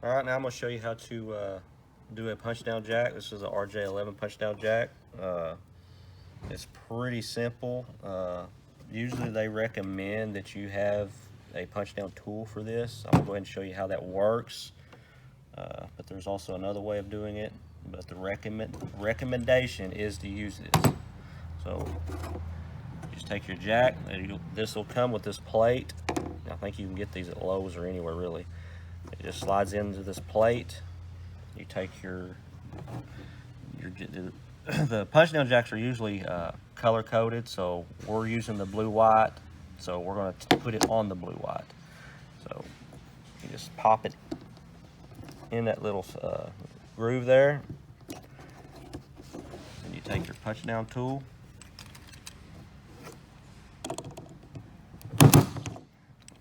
All right, now I'm going to show you how to do a punch down jack. This is a RJ11 punch down jack. It's pretty simple. Usually they recommend that you have a punch down tool for this. I'm going to go ahead and show you how that works. But there's also another way of doing it. But the recommendation is to use this. So just take your jack. This will come with this plate. I think you can get these at Lowe's or anywhere really. It just slides into this plate. You take the punch down jacks are usually color coded, so we're using the blue white, so we're going to put it on the blue white. So you just pop it in that little groove there, and you take your punch down tool,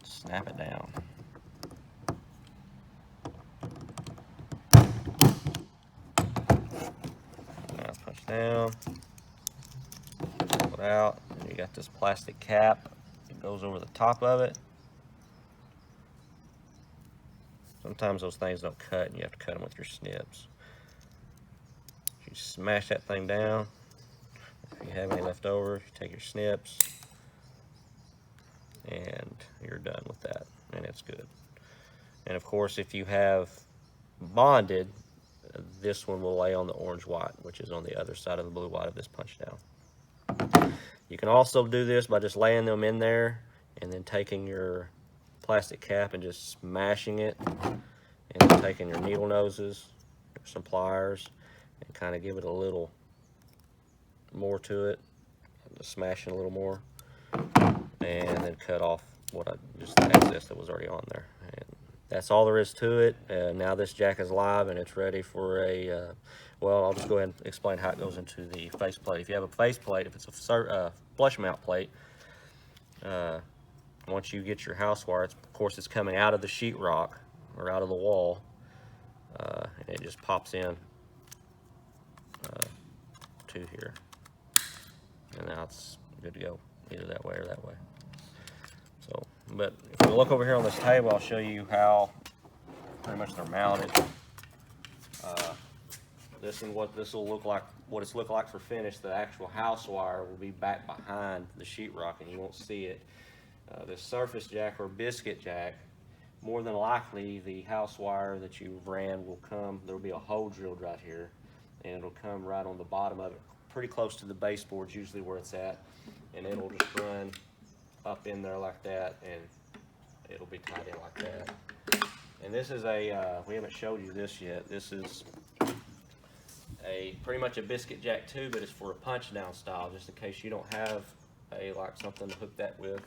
snap it down. Now punch down, pull it out, and you got this plastic cap that goes over the top of it. Sometimes those things don't cut and you have to cut them with your snips. You smash that thing down. If you have any left over, you take your snips and you're done with that, and it's good. And of course, if you have bonded, this one will lay on the orange white, which is on the other side of the blue white of this punch down. You can also do this by just laying them in there and then taking your plastic cap and just smashing it, and then taking your needle noses, some pliers, and kind of give it a little more to it, just smashing a little more, and then cut off just the excess that was already on there. And that's all there is to it. Now this jack is live and it's ready for a well, I'll just go ahead and explain how it goes into the faceplate. If you have a faceplate, if it's a flush mount plate, once you get your house wire, of course it's coming out of the sheetrock or out of the wall, and it just pops in to here, and now it's good to go either that way or that way. So, but if we look over here on this table, I'll show you how pretty much they're mounted. This and what this will look like, what it's look like for finish. The actual house wire will be back behind the sheetrock and you won't see it. This surface jack or biscuit jack, more than likely the house wire that you ran will come, there'll be a hole drilled right here, and it'll come right on the bottom of it, pretty close to the baseboards usually where it's at, and it'll just run up in there like that, and it'll be tied in like that. And this is a, we haven't showed you this yet, this is pretty much a biscuit jack too, but it's for a punch down style, just in case you don't have something to hook that with.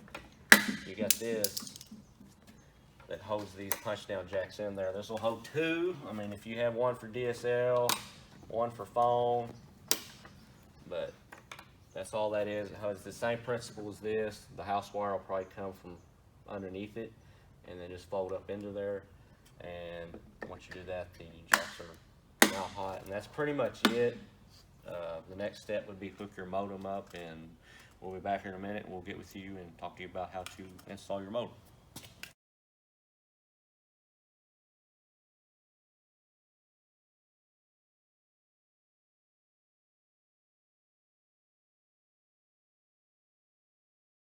You got this that holds these punch down jacks in there. This will hold two. I mean, if you have one for DSL, one for phone, but that's all that is. It has the same principle as this. The house wire will probably come from underneath it and then just fold up into there. And once you do that, the jacks are now hot. And that's pretty much it. The next step would be hook your modem up, and we'll be back here in a minute and we'll get with you and talk to you about how to install your modem.